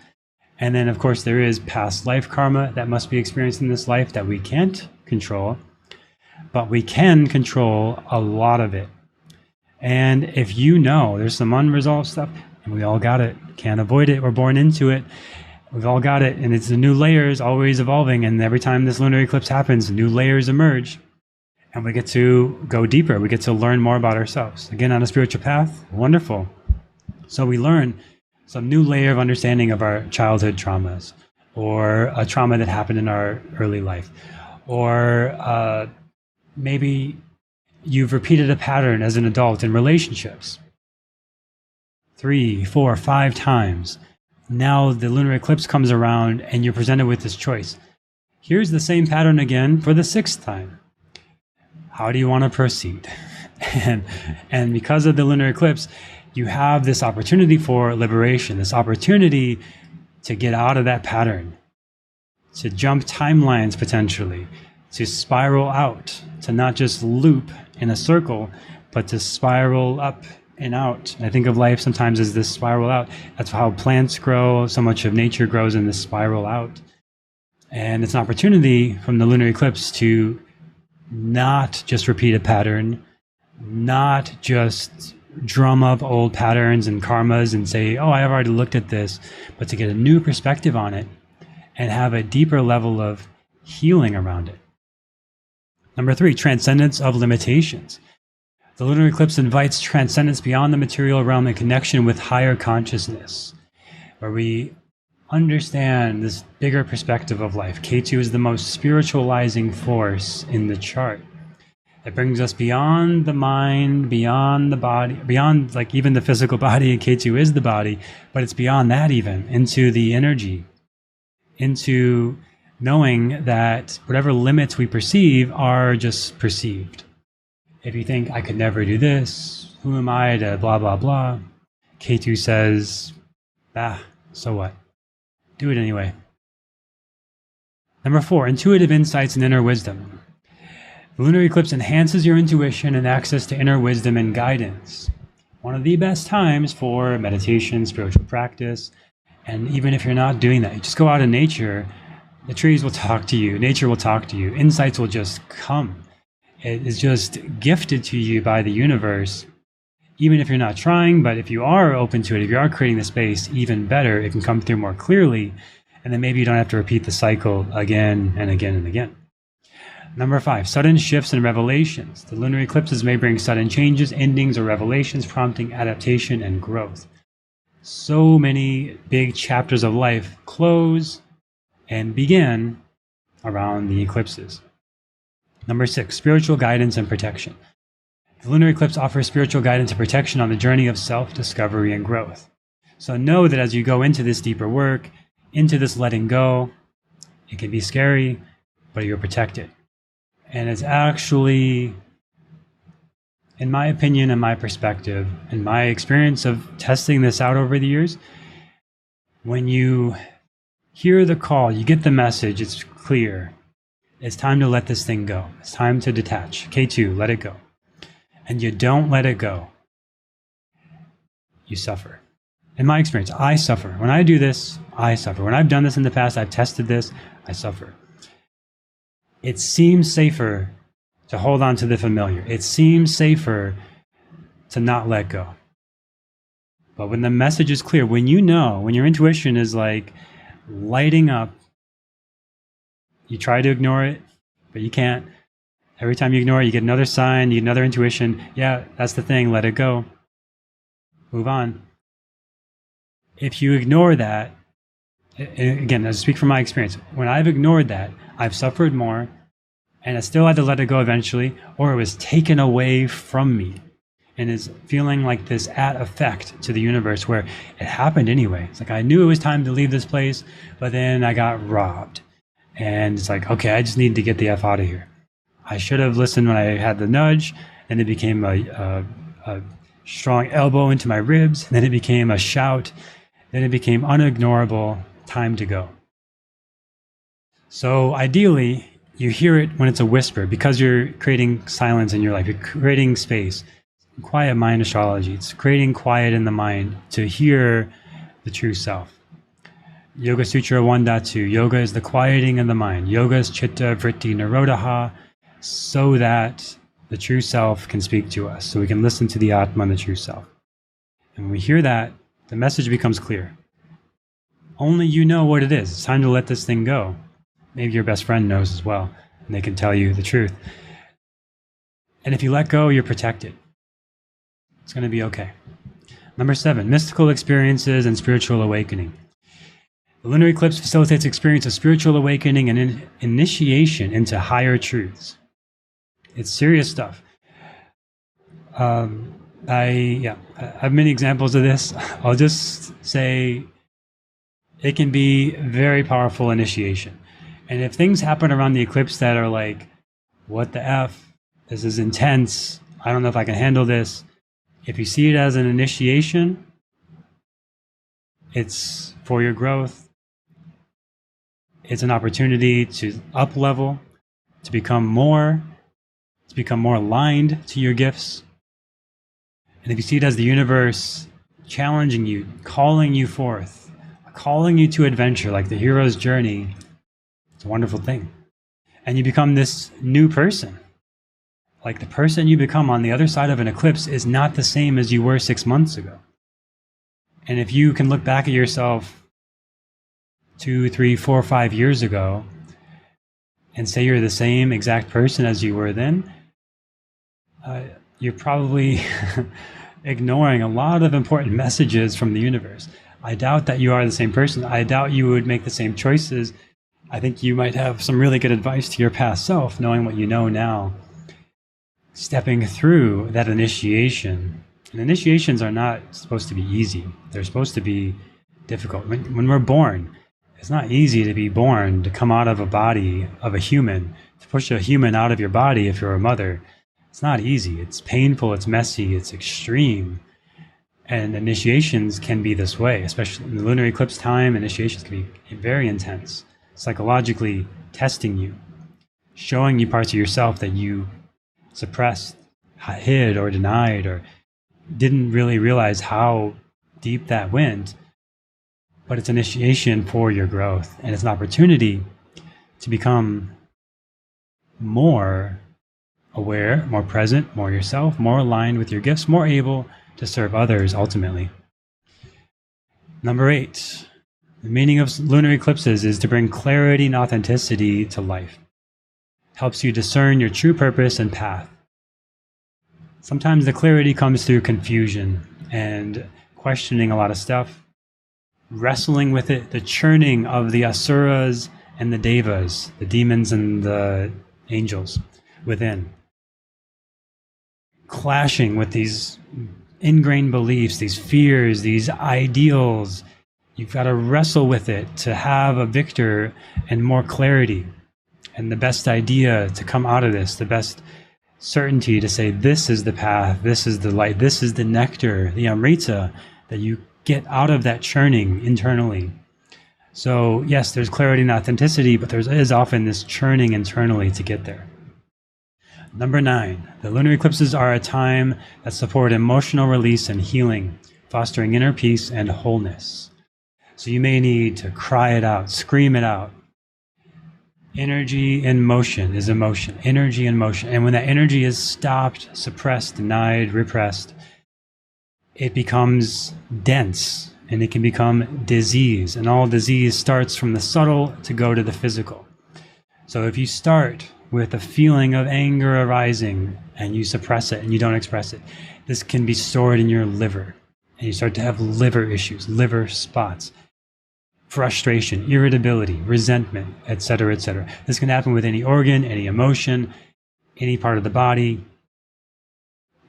And then, of course, there is past life karma that must be experienced in this life that we can't control, but we can control a lot of it. And if you know there's some unresolved stuff, and we all got it, can't avoid it, we're born into it, we've all got it, and it's the new layers always evolving, and every time this lunar eclipse happens, new layers emerge, and we get to go deeper, we get to learn more about ourselves. Again, on a spiritual path, wonderful. So we learn some new layer of understanding of our childhood traumas, or a trauma that happened in our early life, or maybe you've repeated a pattern as an adult in relationships 3, 4, 5 times. Now the lunar eclipse comes around and you're presented with this choice. Here's the same pattern again for the 6th time. How do you want to proceed? And because of the lunar eclipse, you have this opportunity for liberation, this opportunity to get out of that pattern, to jump timelines potentially, to spiral out, to not just loop in a circle, but to spiral up and out. I think of life sometimes as this spiral out. That's how plants grow. So much of nature grows in this spiral out. And it's an opportunity from the lunar eclipse to not just repeat a pattern, not just drum up old patterns and karmas and say, oh, I've already looked at this, but to get a new perspective on it and have a deeper level of healing around it. Number 3, transcendence of limitations. The lunar eclipse invites transcendence beyond the material realm and connection with higher consciousness, where we understand this bigger perspective of life. Ketu is the most spiritualizing force in the chart. It brings us beyond the mind, beyond the body, beyond like even the physical body, and Ketu is the body, but it's beyond that even, into the energy, into knowing that whatever limits we perceive are just perceived. If you think, I could never do this, who am I to blah, blah, blah, Ketu says, so what? Do it anyway. Number 4, intuitive insights and inner wisdom. The lunar eclipse enhances your intuition and access to inner wisdom and guidance. One of the best times for meditation, spiritual practice, and even if you're not doing that, you just go out in nature, the trees will talk to you, nature will talk to you, insights will just come. It is just gifted to you by the universe, even if you're not trying, but if you are open to it, if you are creating the space, even better, it can come through more clearly, and then maybe you don't have to repeat the cycle again and again and again. Number 5, sudden shifts and revelations. The lunar eclipses may bring sudden changes, endings, or revelations, prompting adaptation and growth. So many big chapters of life close and begin around the eclipses. Number 6, spiritual guidance and protection. The lunar eclipse offers spiritual guidance and protection on the journey of self-discovery and growth. So know that as you go into this deeper work, into this letting go, it can be scary, but you're protected. And it's actually, in my opinion and my perspective, and my experience of testing this out over the years, when you hear the call, you get the message, it's clear. It's time to let this thing go. It's time to detach. K2, let it go. And you don't let it go, you suffer. In my experience, I suffer. When I do this, I suffer. When I've done this in the past, I've tested this, I suffer. It seems safer to hold on to the familiar. It seems safer to not let go. But when the message is clear, when you know, when your intuition is like lighting up, you try to ignore it, but you can't. Every time you ignore it, you get another sign, you get another intuition. Yeah, that's the thing, let it go. Move on. If you ignore that, again, I speak from my experience. When I've ignored that, I've suffered more, and I still had to let it go eventually, or it was taken away from me, and is feeling like this effect to the universe where it happened anyway. It's like I knew it was time to leave this place, but then I got robbed. And it's like, okay, I just need to get the F out of here. I should have listened when I had the nudge, and it became a strong elbow into my ribs, and then it became a shout, then it became unignorable, time to go. So ideally, you hear it when it's a whisper, because you're creating silence in your life, you're creating space. Quiet mind astrology, it's creating quiet in the mind to hear the true self. Yoga Sutra 1.2, yoga is the quieting of the mind. Yoga is chitta, vritti, nirodha, so that the true self can speak to us, so we can listen to the Atma and the true self. And when we hear that, the message becomes clear. Only you know what it is. It's time to let this thing go. Maybe your best friend knows as well, and they can tell you the truth. And if you let go, you're protected. It's going to be okay. Number 7, mystical experiences and spiritual awakening. The lunar eclipse facilitates experience of spiritual awakening and initiation into higher truths. It's serious stuff. I have many examples of this. I'll just say it can be very powerful initiation. And if things happen around the eclipse that are like, what the F? This is intense. I don't know if I can handle this. If you see it as an initiation, it's for your growth. It's an opportunity to up level, to become more aligned to your gifts. And if you see it as the universe challenging you, calling you forth, calling you to adventure, like the hero's journey, it's a wonderful thing. And you become this new person. Like the person you become on the other side of an eclipse is not the same as you were 6 months ago. And if you can look back at yourself 2, 3, 4, 5 years ago and say you're the same exact person as you were then, you're probably ignoring a lot of important messages from the universe. I doubt that you are the same person. I doubt you would make the same choices. I think you might have some really good advice to your past self, knowing what you know now. Stepping through that initiation. And initiations are not supposed to be easy. They're supposed to be difficult. When we're born, it's not easy to be born, to come out of a body of a human, to push a human out of your body if you're a mother. It's not easy. It's painful, it's messy, it's extreme. And initiations can be this way, especially in the lunar eclipse time. Initiations can be very intense, psychologically testing you, showing you parts of yourself that you suppressed, hid, or denied, or didn't really realize how deep that went. But it's initiation for your growth, and it's an opportunity to become more aware, more present, more yourself, more aligned with your gifts, more able to serve others ultimately. Number 8, the meaning of lunar eclipses is to bring clarity and authenticity to life. Helps you discern your true purpose and path. Sometimes the clarity comes through confusion and questioning a lot of stuff, wrestling with it, the churning of the asuras and the devas, the demons and the angels within. Clashing with these ingrained beliefs, these fears, these ideals. You've got to wrestle with it to have a victor and more clarity. And the best idea to come out of this, the best certainty to say, this is the path, this is the light, this is the nectar, the amrita that you get out of that churning internally. So yes, there's clarity and authenticity, but there is often this churning internally to get there. Number 9, the lunar eclipses are a time that support emotional release and healing, fostering inner peace and wholeness. So you may need to cry it out, scream it out. Energy in motion is emotion, energy in motion. And when that energy is stopped, suppressed, denied, repressed, it becomes dense and it can become disease. And all disease starts from the subtle to go to the physical. So if you start with a feeling of anger arising and you suppress it and you don't express it, this can be stored in your liver. And you start to have liver issues, liver spots, frustration, irritability, resentment, etc., etc. This can happen with any organ, any emotion, any part of the body.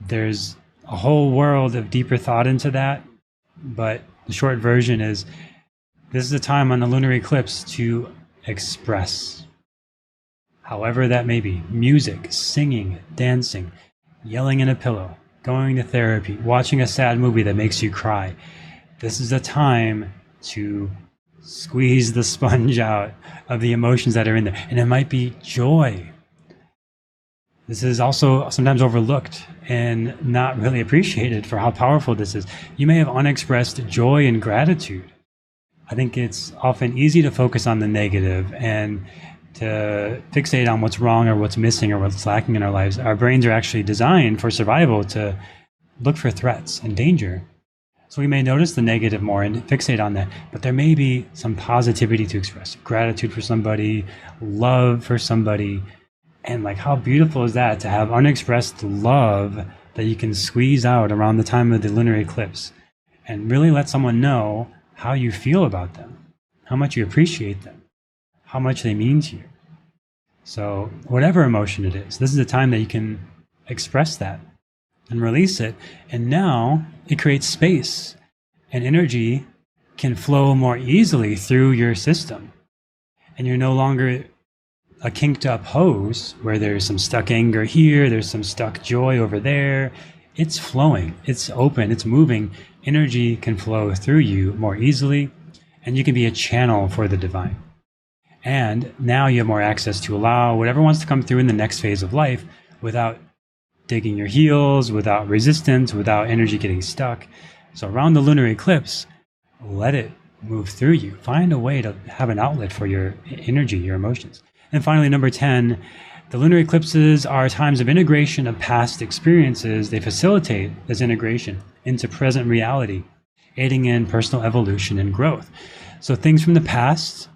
There's a whole world of deeper thought into that, but the short version is this is a time on the lunar eclipse to express, however that may be. Music, singing, dancing, yelling in a pillow, going to therapy, watching a sad movie that makes you cry. This is a time to squeeze the sponge out of the emotions that are in there. And it might be joy. This is also sometimes overlooked and not really appreciated for how powerful this is. You may have unexpressed joy and gratitude. I think it's often easy to focus on the negative and to fixate on what's wrong or what's missing or what's lacking in our lives. Our brains are actually designed for survival to look for threats and danger. So we may notice the negative more and fixate on that, but there may be some positivity to express. Gratitude for somebody, love for somebody, and like how beautiful is that to have unexpressed love that you can squeeze out around the time of the lunar eclipse and really let someone know how you feel about them, how much you appreciate them, how much they mean to you. So whatever emotion it is, this is the time that you can express that and release it. And now it creates space, and energy can flow more easily through your system. And you're no longer a kinked up hose where there's some stuck anger here, there's some stuck joy over there. It's flowing, it's open, it's moving. Energy can flow through you more easily, and you can be a channel for the divine. And now you have more access to allow whatever wants to come through in the next phase of life without digging your heels, without resistance, without energy getting stuck. So around the lunar eclipse, let it move through you. Find a way to have an outlet for your energy, your emotions. And finally, number 10, the lunar eclipses are times of integration of past experiences. They facilitate this integration into present reality, aiding in personal evolution and growth. So things from the past,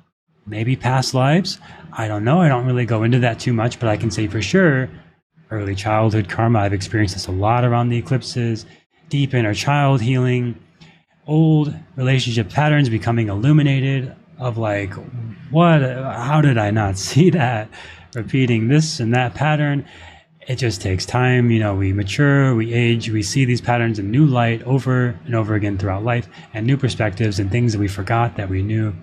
maybe past lives, I don't know. I don't really go into that too much, but I can say for sure, early childhood karma, I've experienced this a lot around the eclipses, deep inner child healing, old relationship patterns becoming illuminated of like, what, how did I not see that? Repeating this and that pattern. It just takes time. You know, we mature, we age, we see these patterns in new light over and over again throughout life, and new perspectives and things that we forgot that we knew.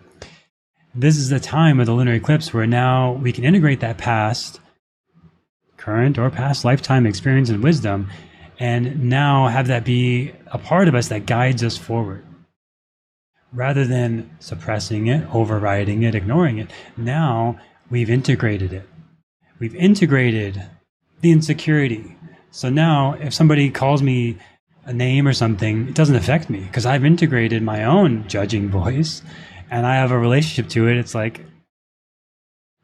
This is the time of the lunar eclipse where now we can integrate that past, current or past lifetime experience and wisdom, and now have that be a part of us that guides us forward. Rather than suppressing it, overriding it, ignoring it, now we've integrated it. We've integrated the insecurity. So now if somebody calls me a name or something, it doesn't affect me because I've integrated my own judging voice and I have a relationship to it. It's like,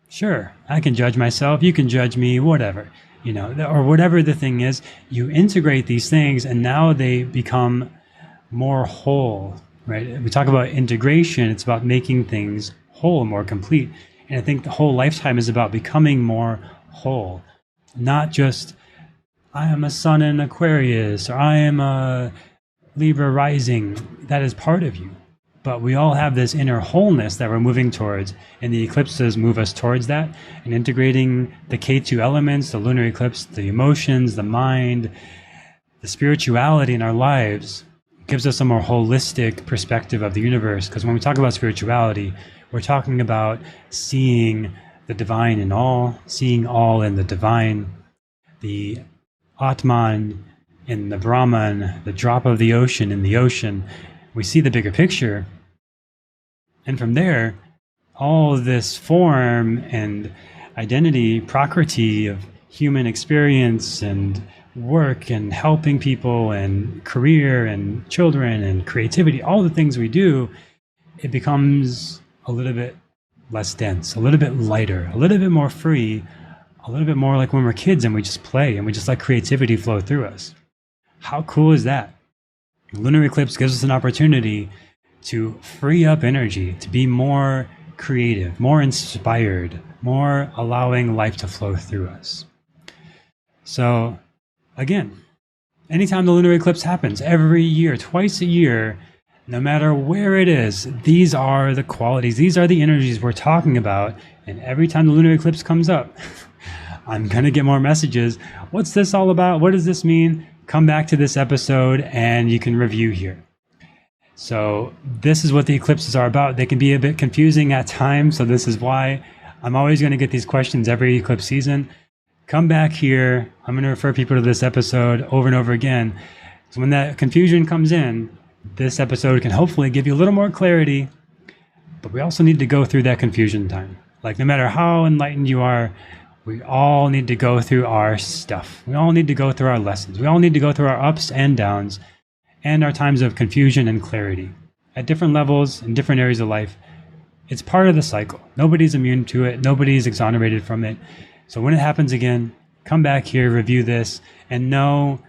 sure, I can judge myself, you can judge me, whatever, you know, or whatever the thing is. You integrate these things and now they become more whole, right? We talk about integration, it's about making things whole, more complete. And I think the whole lifetime is about becoming more whole, not just, I am a sun in Aquarius, or I am a Libra rising. That is part of you. But we all have this inner wholeness that we're moving towards, and the eclipses move us towards that. And integrating the Ketu elements, the lunar eclipse, the emotions, the mind, the spirituality in our lives gives us a more holistic perspective of the universe. Because when we talk about spirituality, we're talking about seeing the divine in all, seeing all in the divine, the Atman in the Brahman, the drop of the ocean in the ocean. We see the bigger picture. And from there, all of this form and identity, prakriti of human experience and work and helping people and career and children and creativity, all the things we do, it becomes a little bit less dense, a little bit lighter, a little bit more free, a little bit more like when we're kids and we just play and we just let creativity flow through us. How cool is that? The lunar eclipse gives us an opportunity to free up energy, to be more creative, more inspired, more allowing life to flow through us. So again, anytime the lunar eclipse happens, every year, twice a year, no matter where it is, these are the qualities, these are the energies we're talking about. And every time the lunar eclipse comes up, I'm going to get more messages. What's this all about? What does this mean? Come back to this episode and you can review here. So this is what the eclipses are about. They can be a bit confusing at times. So this is why I'm always going to get these questions every eclipse season. Come back here. I'm going to refer people to this episode over and over again. So when that confusion comes in, this episode can hopefully give you a little more clarity, but we also need to go through that confusion time. Like no matter how enlightened you are, we all need to go through our stuff. We all need to go through our lessons. We all need to go through our ups and downs and our times of confusion and clarity at different levels in different areas of life. It's part of the cycle. Nobody's immune to it. Nobody's exonerated from it. So when it happens again, come back here, review this, and know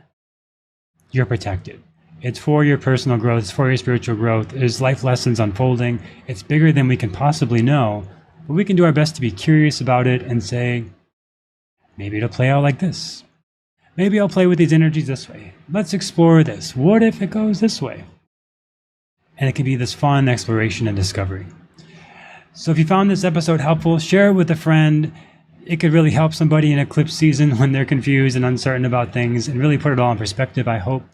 you're protected. It's for your personal growth. It's for your spiritual growth. There's life lessons unfolding. It's bigger than we can possibly know, but we can do our best to be curious about it and say, maybe it'll play out like this. Maybe I'll play with these energies this way. Let's explore this. What if it goes this way? And it can be this fun exploration and discovery. So if you found this episode helpful, share it with a friend. It could really help somebody in eclipse season when they're confused and uncertain about things, and really put it all in perspective, I hope.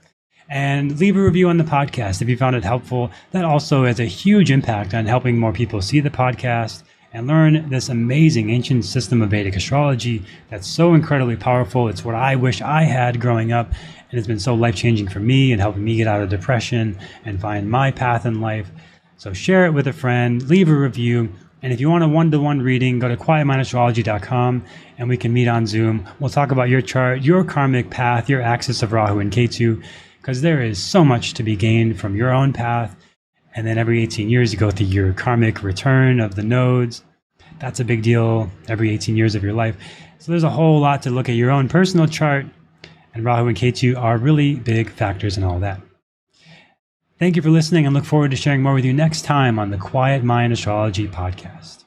And leave a review on the podcast if you found it helpful. That also has a huge impact on helping more people see the podcast and learn this amazing ancient system of Vedic astrology that's so incredibly powerful. It's what I wish I had growing up, and it's been so life-changing for me and helping me get out of depression and find my path in life. So share it with a friend, leave a review, and if you want a one-to-one reading, go to quietmindastrology.com and we can meet on Zoom. We'll talk about your chart, your karmic path, your axis of Rahu and Ketu, because there is so much to be gained from your own path. And then every 18 years, you go through your karmic return of the nodes. That's a big deal every 18 years of your life. So there's a whole lot to look at your own personal chart, and Rahu and Ketu are really big factors in all that. Thank you for listening, and look forward to sharing more with you next time on the Quiet Mind Astrology Podcast.